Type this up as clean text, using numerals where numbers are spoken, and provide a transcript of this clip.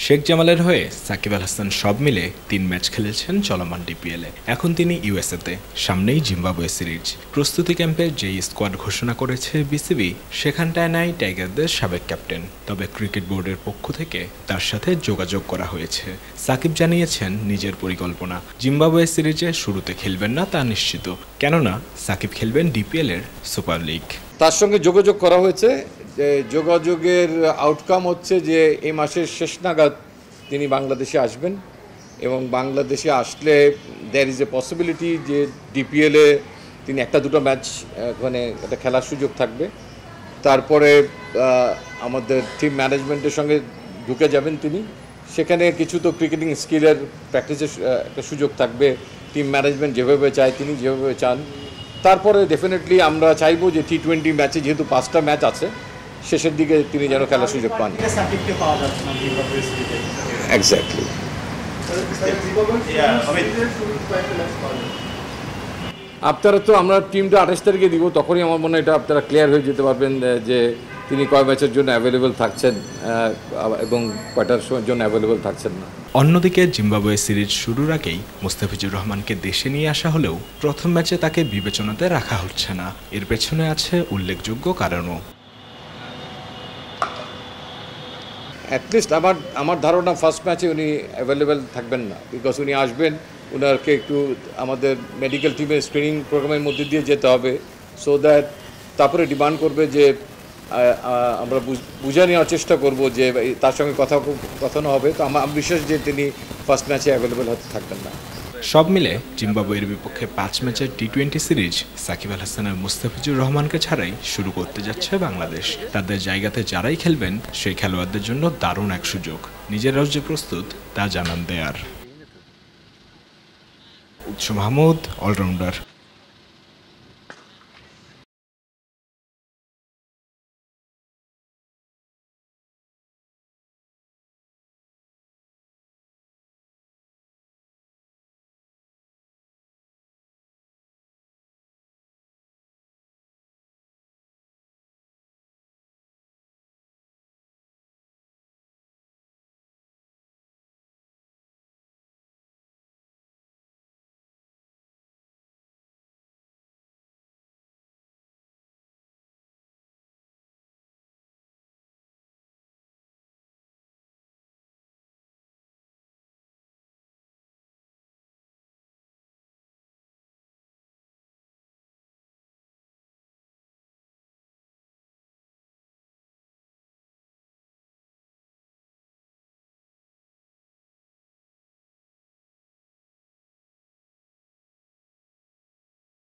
শেখ জামালের হয়ে সাকিব আল হাসান সব মিলে ৩ ম্যাচ খেলেছেন চলমান ডিপিএলে। এখন তিনি ইউএসএতে, সামনেই জিম্বাবুয়ে সিরিজ। প্রস্তুতি ক্যাম্পে যেই স্কোয়াড ঘোষণা করেছে বিসিবি, সেখানটায় নাই টাইগারদের সাবেক ক্যাপ্টেন। তবে ক্রিকেট বোর্ডের পক্ষ থেকে তার সাথে যোগাযোগ করা হয়েছে। সাকিব জানিয়েছেন নিজের পরিকল্পনা, জিম্বাবুয়ে সিরিজে শুরুতে খেলবেন না তা নিশ্চিত, কেননা সাকিব খেলবেন ডিপিএলের সুপার লিগ। তার সঙ্গে যোগাযোগ করা হয়েছে, যে যোগাযোগের আউটকাম হচ্ছে যে এই মাসের শেষ নাগাদ তিনি বাংলাদেশে আসবেন, এবং বাংলাদেশে আসলে দেয়ার ইজ এ পসিবিলিটি যে ডিপিএলে তিনি একটা দুটো ম্যাচ ওখানে একটা খেলার সুযোগ থাকবে। তারপরে আমাদের টিম ম্যানেজমেন্টের সঙ্গে ঢুকে যাবেন তিনি, সেখানে কিছু তো ক্রিকেটিং স্কিলের প্র্যাকটিসের একটা সুযোগ থাকবে। টিম ম্যানেজমেন্ট যেভাবে চায়, তিনি যেভাবে চান। তারপরে ডেফিনেটলি আমরা চাইবো যে টি-20 ম্যাচে, যেহেতু 5টা ম্যাচ আছে, শেষের দিকে তিনি যেন খেলার সুযোগ পান। এক্স্যাক্টলি। আপনারা তো, আমরা টিমটা 28 তারিখে দিব, তখনই আমার মনে হয় এটা আপনারা ক্লিয়ার হয়ে যেতে পারবেন যে তিনি কয় ম্যাচের জন্য অ্যাভেলেবেল থাকছেন এবং কয়টার জন্য অ্যাভেলেবেল থাকছেন না। অন্যদিকে জিম্বাবুয়ে সিরিজ শুরুর আগেই মুস্তাফিজুর রহমানকে দেশে নিয়ে আসা হলেও প্রথম ম্যাচে তাকে বিবেচনাতে রাখা হচ্ছে না। এর পেছনে আছে উল্লেখযোগ্য কারণও। অ্যাটলিস্ট আমার ধারণা ফার্স্ট ম্যাচে উনি অ্যাভেলেবেল থাকবেন না, বিকজ উনি আসবেন, ওনাকে একটু আমাদের মেডিকেল টিমের স্ক্রিনিং প্রোগ্রামের মধ্যে দিয়ে যেতে হবে, সো দ্যাট তারপরে ডিমান্ড করবে যে আমরা বুঝে নেওয়ার চেষ্টা করব যে তার সঙ্গে কথানো হবে। তো আমার বিশ্বাস যে তিনি ফার্স্ট ম্যাচে অ্যাভেলেবেল হতে থাকবেন না। সব মিলে জিম্বাবুয়ের বিপক্ষে 5 ম্যাচের টি-20 সিরিজ সাকিব আল হাসান আর মুস্তাফিজুর রহমানকে ছাড়াই শুরু করতে যাচ্ছে বাংলাদেশ। তাদের জায়গাতে যারাই খেলবেন সেই খেলোয়াড়দের জন্য দারুণ এক সুযোগ। নিজেরাও যে প্রস্তুত তা জানান দেয়ার। উৎস মাহমুদ, অলরাউন্ডার।